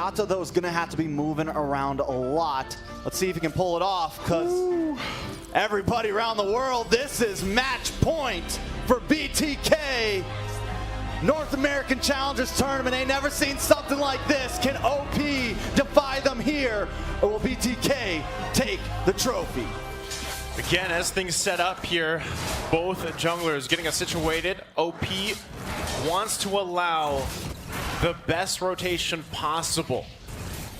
Yato, though, is going to have to be moving around a lot. Let's see if he can pull it off, because everybody around the world, this is match point for BTK. North American Challengers Tournament. Ain't never seen something like this. Can OP defy them here, or will BTK take the trophy? Again, as things set up here, both junglers getting us situated. OP wants to allow the best rotation possible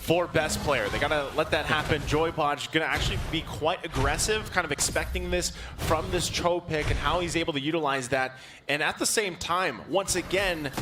for best player. They gotta let that happen. Joybotch gonna actually be quite aggressive, kind of expecting this from this Cho pick and how he's able to utilize that. And at the same time, once again,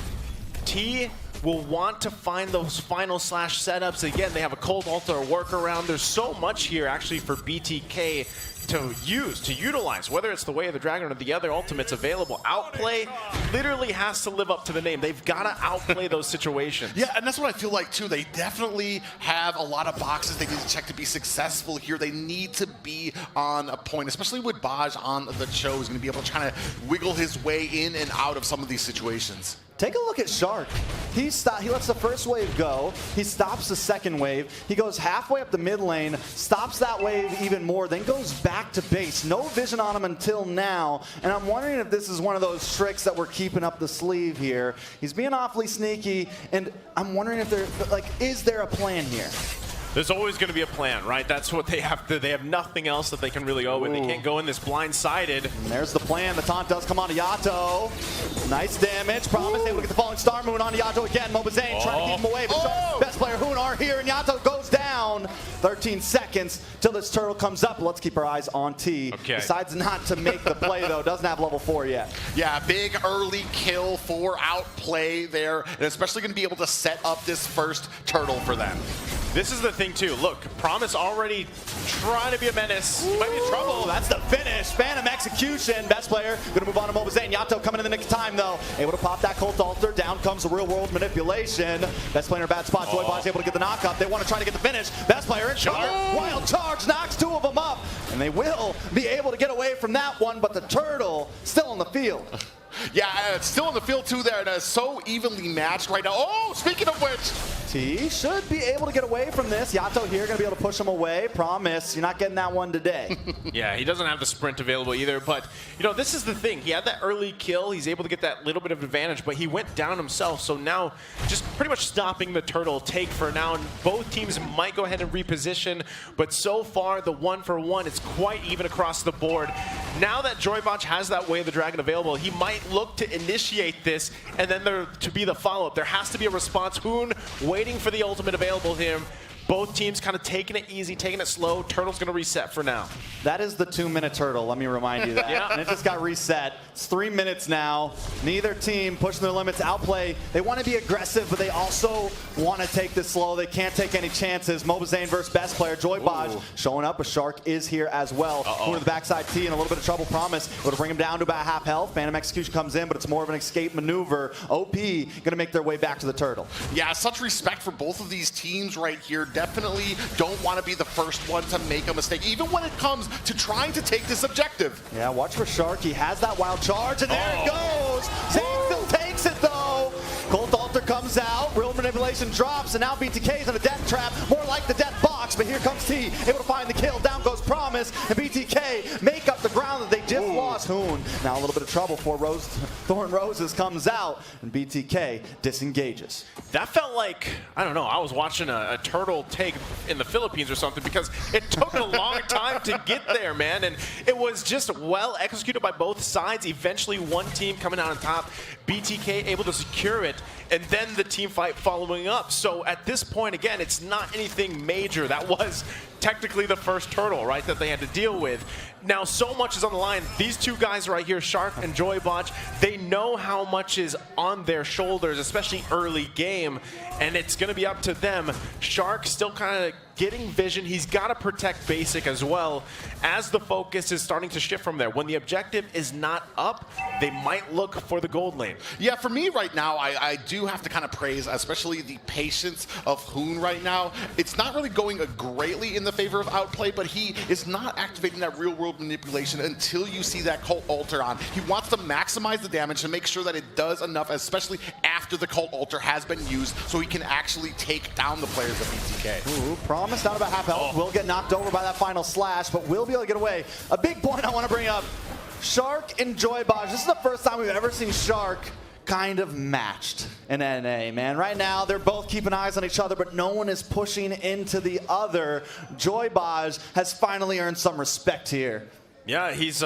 T will want to find those final slash setups. Again, they have a cold altar workaround. There's so much here actually for BTK to utilize, whether it's the Way of the Dragon or the other ultimates available. Outplay literally has to live up to the name. They've got to outplay those situations. Yeah, and that's what I feel like too. They definitely have a lot of boxes they need to check to be successful here. They need to be on a point, especially with Baj on the Cho. He's going to be able to try to wiggle his way in and out of some of these situations. Take a look at Shark. He lets the first wave go. He stops the second wave. He goes halfway up the mid lane, stops that wave even more, then goes back to base. No vision on him until now. And I'm wondering if this is one of those tricks that we're keeping up the sleeve here. He's being awfully sneaky, and I'm wondering if is there a plan here? There's always going to be a plan, right? That's what they have to. They have nothing else that they can really go with. They can't go in this blindsided. And there's the plan. The taunt does come on to Yato. Nice damage. Promise able to get the falling star moon on Yato again. Mobazane trying to keep him away. But best player Hoon are here, and Yato goes down. 13 seconds till this turtle comes up. Let's keep our eyes on T. Okay. Decides not to make the play, though. Doesn't have level 4 yet. Yeah, big early kill for Outplay there, and especially going to be able to set up this first turtle for them. This is the thing, too. Look, Promise already trying to be a menace. He might be in trouble. That's the finish. Phantom execution. Best player going to move on to Mobazane. Yato coming in the nick of time, though. Able to pop that cult altar. Down comes the real world manipulation. Best player in a bad spot. Joybotch able to get the knock up. They want to try to get the finish. Best player in trouble. Wild charge knocks 2 of them up. And they will be able to get away from that one, but the turtle still on the field. Yeah, it's still in the field too there, and it's so evenly matched right now. Oh, speaking of which, T should be able to get away from this. Yato here going to be able to push him away. Promise, you're not getting that one today. Yeah, he doesn't have the sprint available either, but, you know, this is the thing. He had that early kill. He's able to get that little bit of advantage, but he went down himself, so now just pretty much stopping the turtle take for now, and both teams might go ahead and reposition, but so far, the 1-for-1 is quite even across the board. Now that Joybotch has that Way of the Dragon available, he might look to initiate this, and then there to be the follow-up. There has to be a response. Hoon waiting for the ultimate available to him. Both teams kind of taking it easy, taking it slow. Turtle's going to reset for now. That is the 2-minute turtle, let me remind you that. Yeah. And it just got reset. It's 3 minutes now. Neither team pushing their limits. Outplay, they want to be aggressive, but they also want to take this slow. They can't take any chances. Mobazane versus best player. Joybotch showing up. A Shark is here as well. Going to the backside T in a little bit of trouble. Promise will bring him down to about half health. Phantom execution comes in, but it's more of an escape maneuver. OP going to make their way back to the turtle. yeah, such respect for both of these teams right here. Definitely don't want to be the first one to make a mistake, even when it comes to trying to take this objective. Yeah, watch for Shark. He has that wild charge, and there it goes. Zane still takes it, though. Cold Altar comes out. Real manipulation drops, and now BTK's in a death trap, more like the death box. But here comes T, able to find the kill. Down goes Promise, and BTK make up the ground that they just lost. Hoon now a little bit of trouble for Thorn Roses comes out, and BTK disengages. That felt like, I don't know, I was watching a turtle take in the Philippines or something, because it took a long time to get there, man. And it was just well executed by both sides. Eventually one team coming out on top, BTK able to secure it, and then the team fight following up. So at this point, again, it's not anything major. That was technically the first turtle, right, that they had to deal with. Now, so much is on the line. These two guys right here, Shark and Joybotch, they know how much is on their shoulders, especially early game, and it's going to be up to them. Shark still kind of getting vision. He's got to protect basic as well, as the focus is starting to shift from there. When the objective is not up, they might look for the gold lane. Yeah, for me right now, I do have to kind of praise, especially the patience of Hoon right now. It's not really going greatly in the favor of Outplay, but he is not activating that real-world manipulation until you see that Cult Altar on. He wants to maximize the damage to make sure that it does enough, especially after the Cult Altar has been used, so he can actually take down the players of BTK. Ooh, Promise down about half health. Will get knocked over by that final slash, but will be able to get away. A big point I want to bring up. Shark and Joybaj. This is the first time we've ever seen Shark kind of matched in NA, man. Right now, they're both keeping eyes on each other, but no one is pushing into the other. Joybaj has finally earned some respect here. Yeah, he's,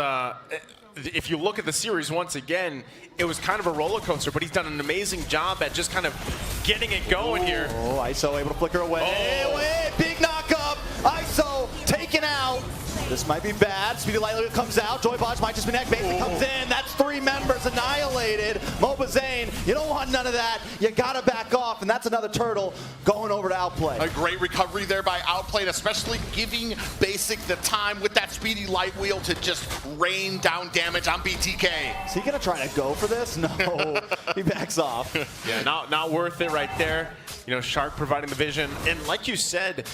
if you look at the series once again, it was kind of a roller coaster, but he's done an amazing job at just kind of getting it going here. Oh, ISO able to flicker away. Away. Big knock up. ISO taken out. This might be bad. Speedy Lightly comes out. Joybaj might just be neck. Basic comes in. That's 3 members annihilated. Mobazane, you don't want none of that. You got to back off, and that's another turtle going over to Outplay. A great recovery there by Outplay, especially giving Basic the time with that Speedy Light Wheel to just rain down damage on BTK. Is he going to try to go for this? No. He backs off. Yeah, not worth it right there. You know, Shark providing the vision. And like you said,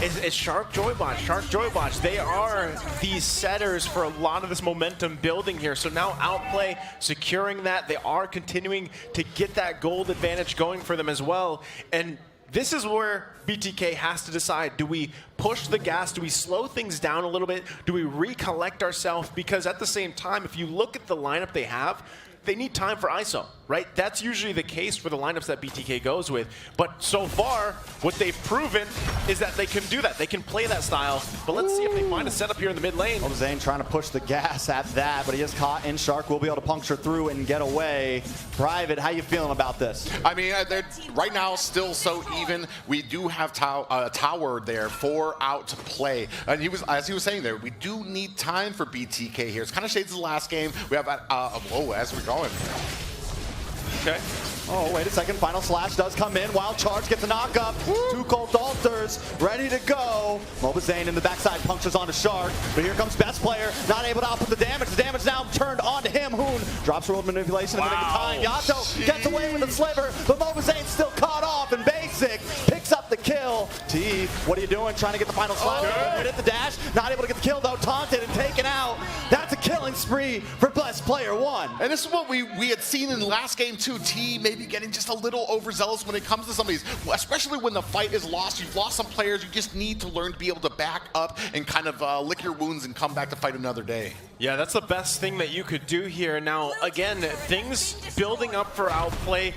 it's Shark Joybaj. They are the setters for a lot of this momentum building here. So now Outplay securing that. They are continuing to get that gold advantage going for them as well. And this is where BTK has to decide, do we push the gas? Do we slow things down a little bit? Do we recollect ourselves? Because at the same time, if you look at the lineup they have, they need time for ISO, right? That's usually the case for the lineups that BTK goes with. But so far, what they've proven is that they can do that. They can play that style. But let's see if they find a setup here in the mid lane. Zane trying to push the gas at that, but he is caught in. Shark will be able to puncture through and get away. Private, how you feeling about this? I mean, they're right now still so even. We do have Tower there for Outplay. And he was, as he was saying there, we do need time for BTK here. It's kind of shades of the last game. We have, as we're going. Okay. Oh, wait a second. Final slash does come in. Wild charge gets a knock up. 2 Cult Altars ready to go. Mobazane in the backside punctures onto Shark. But here comes best player. Not able to output the damage. The damage now turned onto him. Hoon drops world manipulation in the nick of time. Yato gets away with the sliver. But Mobazane's still caught off. And Basic picks up the kill. T, what are you doing? Trying to get the final slash. Hit the dash. Not able to get the kill though. Taunted and taken out. That's a killing spree for best player 1. And this is what we had seen in the last game too. T maybe getting just a little overzealous when it comes to some of these, especially when the fight is lost. You've lost some players. You just need to learn to be able to back up and kind of lick your wounds and come back to fight another day. Yeah, that's the best thing that you could do here. Now, again, things building up for Outplay.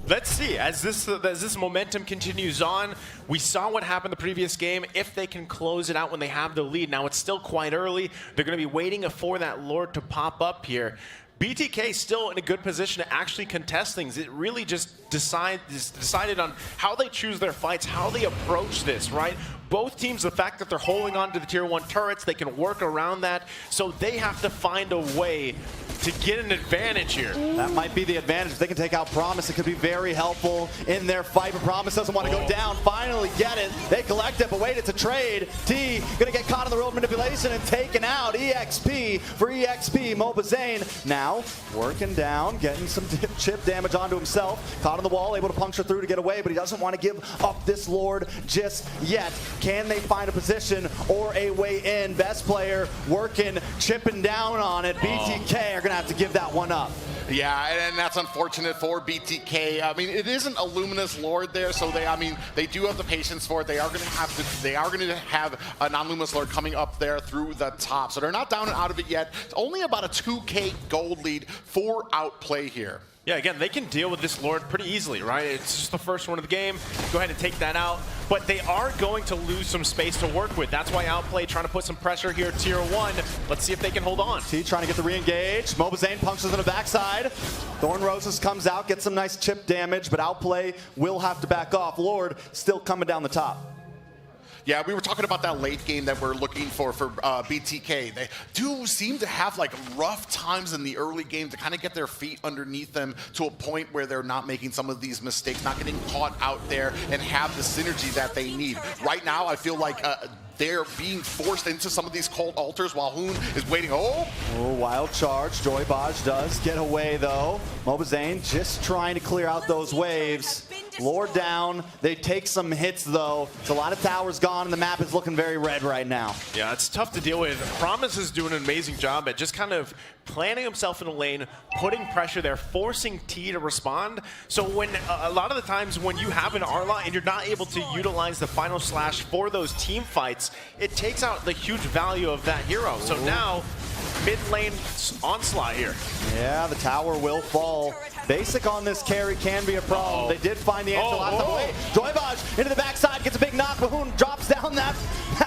Let's see, as this momentum continues on, we saw what happened the previous game. If they can close it out when they have the lead. Now, it's still quite early. They're going to be waiting for that Lord to pop up here. BTK still in a good position to actually contest things. It really just decided on how they choose their fights, how they approach this, right? Both teams, the fact that they're holding on to the tier 1 turrets, they can work around that. So they have to find a way to get an advantage here. That might be the advantage. If they can take out Promise, it could be very helpful in their fight. But Promise doesn't want to go down. Finally get it. They collect it, but wait, it's a trade. T gonna get caught in the road manipulation and taken out. EXP for EXP. Mobazane now working down, getting some chip damage onto himself. Caught on the wall, able to puncture through to get away, but he doesn't want to give up this Lord just yet. Can they find a position or a way in? Best player working, chipping down on it. BTK are going to have to give that one up. Yeah, and that's unfortunate for BTK. I mean, it isn't a Luminous Lord there, so they do have the patience for it. They are going to have a non-Luminous Lord coming up there through the top. So they're not down and out of it yet. It's only about a 2K gold lead for Outplay here. Yeah, again, they can deal with this Lord pretty easily, right? It's just the first one of the game. Go ahead and take that out. But they are going to lose some space to work with. That's why Outplay trying to put some pressure here, tier 1. Let's see if they can hold on. T trying to get the re-engage. Mobazane punctures in the backside. Thorn Roses comes out, gets some nice chip damage, but Outplay will have to back off. Lord still coming down the top. Yeah, we were talking about that late game that we're looking for BTK. They do seem to have like rough times in the early game to kind of get their feet underneath them to a point where they're not making some of these mistakes, not getting caught out there, and have the synergy that they need. Right now, I feel like they're being forced into some of these cold altars while Hoon is waiting. Oh, wild charge. Joybaj does get away though. Mobazane just trying to clear out those waves. Lord down. They take some hits though. It's a lot of towers gone and the map is looking very red right now. Yeah, it's tough to deal with. Promise is doing an amazing job at just kind of planting himself in a lane, putting pressure there, forcing T to respond. So when a lot of the times when you have an Arla and you're not able to utilize the final slash for those team fights, it takes out the huge value of that hero. So now, mid lane onslaught here. Yeah, the tower will fall. Basic on this carry can be a problem. They did find the answer last time. Joybaj into the backside, gets a big knock. Bahoon drops down that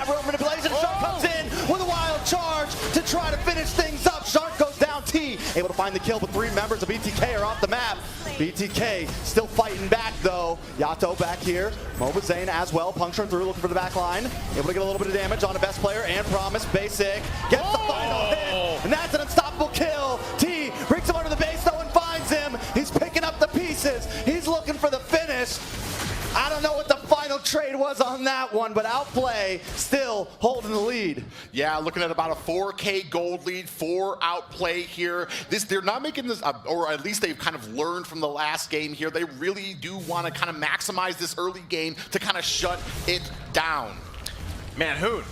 real manipulation. Shark comes in with a wild charge to try to finish things up. Shark goes down. T able to find the kill, but 3 members of BTK are off the map. BTK still fighting back though. Yato back here. Mobazane as well, puncturing through, looking for the back line. Able to get a little bit of damage on a best player, and Promise. Basic gets the final hit, and that's an unstoppable kill. T brings him under the base though and finds him. He's picking up the pieces. He's looking for the finish. I don't know what the final trade was on that one, but Outplay still holding the lead. Yeah, looking at about a 4K gold lead for Outplay here. They're not making this, or at least they've kind of learned from the last game here. They really do want to kind of maximize this early game to kind of shut it down. Man, Hoon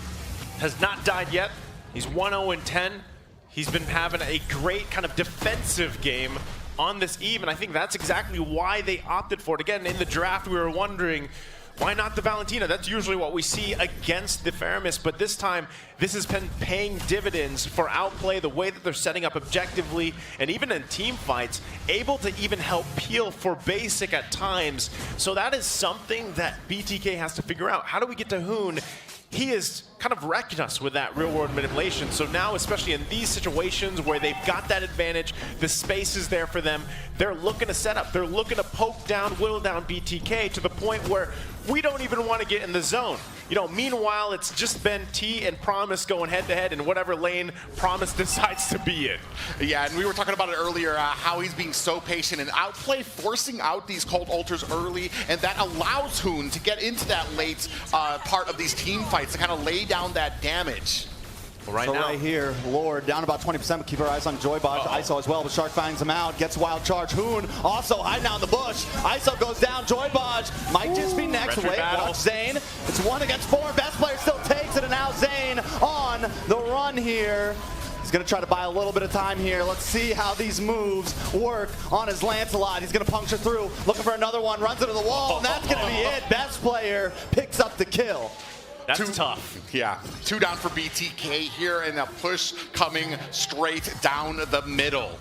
has not died yet. He's 1-0-10. He's been having a great kind of defensive game on this eve, and I think that's exactly why they opted for it. Again, in the draft, we were wondering, why not the Valentina? That's usually what we see against the Faramis, but this time, this has been paying dividends for Outplay, the way that they're setting up objectively, and even in team fights, able to even help peel for basic at times. So that is something that BTK has to figure out. How do we get to Hoon? He is kind of wrecking us with that real-world manipulation. So now, especially in these situations where they've got that advantage, the space is there for them, they're looking to set up. They're looking to poke down, whittle down BTK to the point where we don't even want to get in the zone. You know, meanwhile, it's just been T and Promise going head-to-head in whatever lane Promise decides to be in. Yeah, and we were talking about it earlier, how he's being so patient and Outplay forcing out these cold altars early, and that allows Hoon to get into that late part of these team fights to kind of lay down that damage. Right here, Lord down about 20%, but keep our eyes on Joybaj. ISO as well, but Shark finds him out, gets wild charge. Hoon also hiding out in the bush. ISO goes down, Joybaj might just be next. Wait, watch Zane. It's 1 against 4. Best player still takes it, and now Zane on the run here. He's going to try to buy a little bit of time here. Let's see how these moves work on his Lancelot. He's going to puncture through, looking for another one, runs into the wall, and that's going to be it. Best player picks up the kill. That's tough. Yeah, 2 down for BTK here, and a push coming straight down the middle.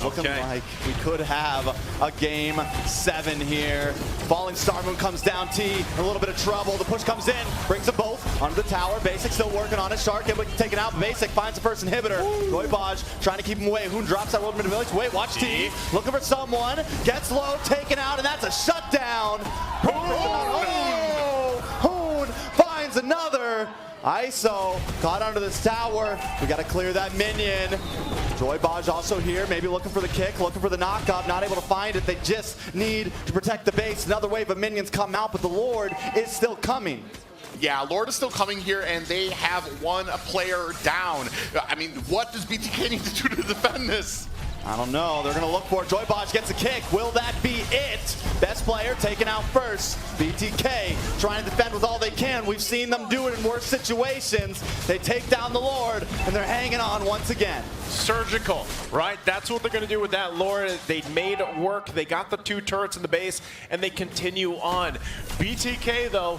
Looking like we could have a game 7 here. Falling Star Moon comes down. T in a little bit of trouble. The push comes in, brings them both under the tower. Basic still working on it. Shark able to take it out. Basic finds the first inhibitor. Joybaj trying to keep him away. Hoon drops that world mid village. Wait, watch T looking for someone. Gets low, taken out, and that's a shutdown. Hoon finds another. ISO caught under this tower. We got to clear that minion. Joybaj also here, maybe looking for the kick, looking for the knockup, not able to find it. They just need to protect the base. Another wave of minions come out, but the Lord is still coming. Yeah, Lord is still coming here, and they have 1 player down. I mean, what does BTK need to do to defend this? I don't know. They're going to look for it. Joybaj gets a kick. Will that be it? Best player taken out first. BTK trying to defend with all they can. We've seen them do it in worse situations. They take down the Lord, and they're hanging on once again. Surgical, right? That's what they're going to do with that Lord. They made it work. They got the 2 turrets in the base, and they continue on. BTK, though,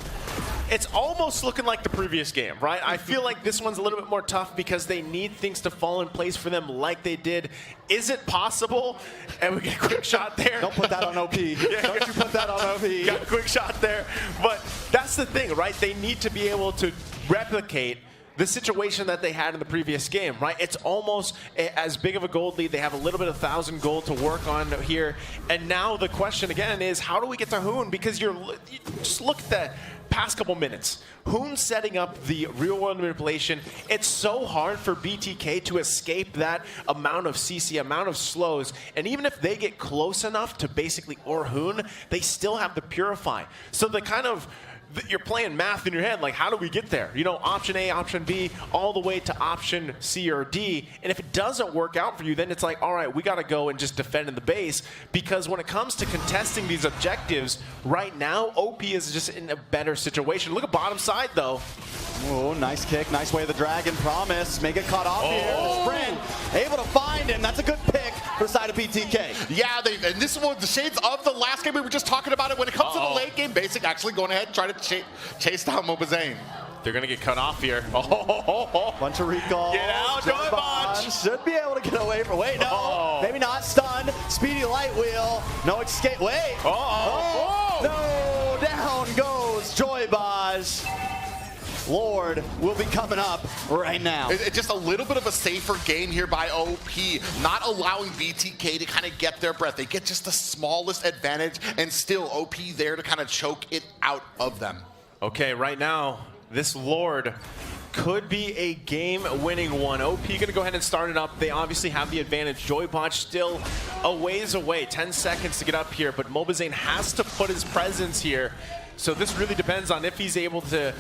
it's almost looking like the previous game, right? I feel like this one's a little bit more tough because they need things to fall in place for them like they did. Is it possible? And we get a quick shot there. Don't put that on OP. Yeah. Don't you put that on OP. Got a quick shot there. But that's the thing, right? They need to be able to replicate the situation that they had in the previous game, right? It's almost as big of a gold lead. They have a little bit of 1,000 gold to work on here. And now the question again is, how do we get to Hoon? Because you just look at past couple minutes, Hoon setting up the real-world manipulation. It's so hard for BTK to escape that amount of CC, amount of slows, and even if they get close enough to basically or Hoon, they still have the Purify. So the kind of you're playing math in your head, like how do we get there? You know, option A, option B, all the way to option C or D. And if it doesn't work out for you, then it's like, all right, we got to go and just defend in the base. Because when it comes to contesting these objectives, right now, OP is just in a better situation. Look at bottom side, though. Oh, nice kick, nice way of the dragon. Promise, may get caught off here. The sprint, able to find him. That's a good pick for the side of BTK. Yeah, and this was the shades of the last game. We were just talking about it. When it comes to the late game, Basic actually going ahead and trying to chase down Mobazane. They're going to get cut off here. Bunch of recalls. Get out, Joy should be able to get away from. Wait, no, maybe not. Stunned. Speedy light wheel. No escape. Wait. No, down goes Joybaj. Lord will be coming up right now. It's just a little bit of a safer game here by OP, not allowing BTK to kind of get their breath. They get just the smallest advantage, and still OP there to kind of choke it out of them. Okay, right now, this Lord could be a game-winning one. OP gonna go ahead and start it up. They obviously have the advantage. Joybaj still a ways away, 10 seconds to get up here, but Mobazane has to put his presence here. So this really depends on if he's able to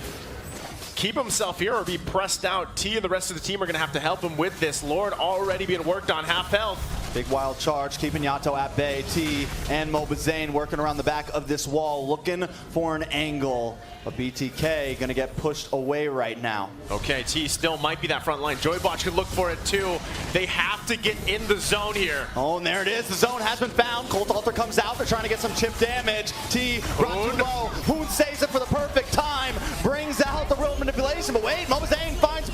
keep himself here or be pressed out. T and the rest of the team are going to have to help him with this. Lord already being worked on, half health. Big wild charge, keeping Yato at bay. T and Mobazane working around the back of this wall, looking for an angle. But BTK going to get pushed away right now. Okay, T still might be that front line. Joybaj could look for it too. They have to get in the zone here. Oh, and there it is. The zone has been found. Colt Alter comes out. They're trying to get some chip damage. T brought too low. Hoon saves it for the perfect time. Brings out the real manipulation. But wait, Mobazane finds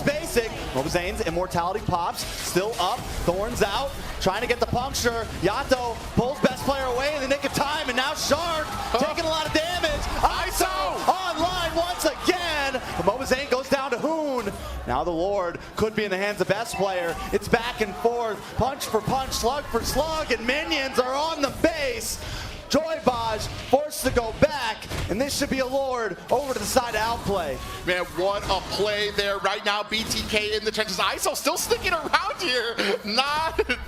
Basic. Mobazane's immortality pops. Still up. Thorns out. Trying to get the puncture. Yato pulls best player away in the nick of time. And now Shark taking a lot of damage. ISO online once again. But Mobazane goes down to Hoon. Now the Lord could be in the hands of best player. It's back and forth. Punch for punch, slug for slug. And minions are on the base. Joybaj forced to go back, and this should be a Lord over to the side of Outplay. Man, what a play there right now. BTK in the trenches. ISO still sticking around here.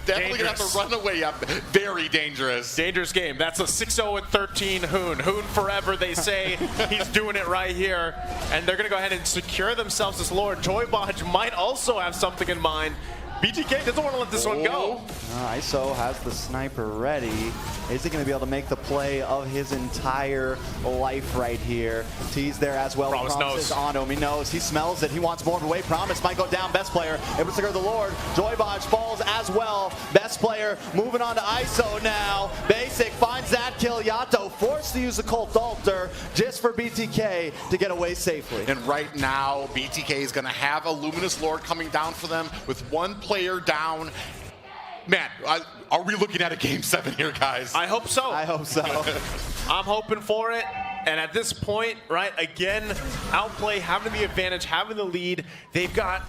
Definitely gonna have to run away. Yeah, very dangerous. Dangerous game. That's a 6-0-13 Hoon. Hoon forever, they say. He's doing it right here. And they're gonna go ahead and secure themselves this Lord. Joybaj might also have something in mind. BTK doesn't want to let this one go. ISO has the sniper ready. Is he going to be able to make the play of his entire life right here? T's there as well. Promise knows. On him. He knows. He smells it. He wants more of a way. Promise might go down. Best player able to secure the Lord. Joybaj falls as well. Best player moving on to ISO now. Basic finds that kill. Yato forced to use the Colt Alter just for BTK to get away safely. And right now, BTK is going to have a Luminous Lord coming down for them with one player down. Man, are we looking at a Game 7 here, guys? I hope so. I hope so. I'm hoping for it. And at this point, right, again, Outplay having the advantage, having the lead. They've got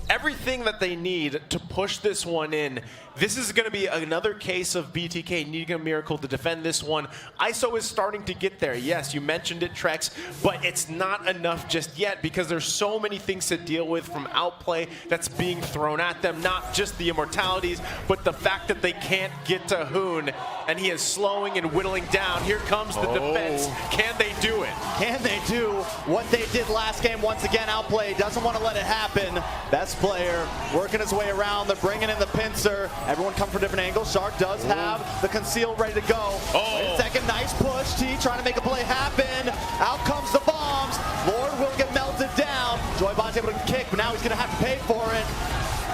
everything that they need to push this one in. This is going to be another case of BTK needing a miracle to defend this one. ISO is starting to get there. Yes, you mentioned it, Trex, but it's not enough just yet because there's so many things to deal with from Outplay that's being thrown at them. Not just the immortalities, but the fact that they can't get to Hoon, and he is slowing and whittling down. Here comes the defense. Can they do it? Can they do what they did last game? Once again, Outplay doesn't want to let it happen. Best player working his way around. They're bringing in the pincer. Everyone come from different angles. Shark does have the conceal ready to go. Wait a second, nice push. T trying to make a play happen. Out comes the bombs. Lord will get melted down. Joybaj's able to kick, but now he's going to have to pay for it.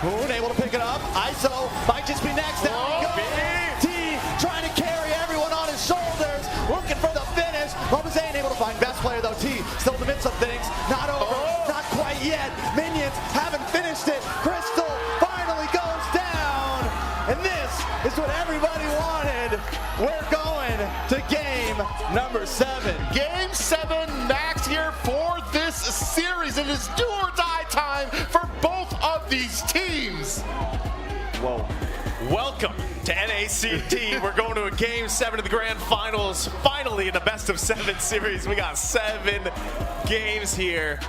Hoon able to pick it up. ISO might just be next. Down he goes. T trying to carry everyone on his shoulders. Looking for the finish. Mobazane able to find best player though. T still in the midst of things. Not over. Not quite yet. Minions haven't finished it. Crystal finally goes down. And this is what everybody wanted. We're going to game number 7. Game 7, NACT here for this series. It is do or die time for both of these teams. Whoa. Welcome to NACT. We're going to a Game 7 of the Grand Finals. Finally, in a best-of-7 series. We got 7 games here,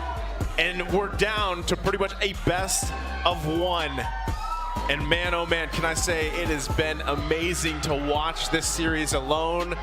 and we're down to pretty much a best-of-1. And man, oh man, can I say it has been amazing to watch this series alone.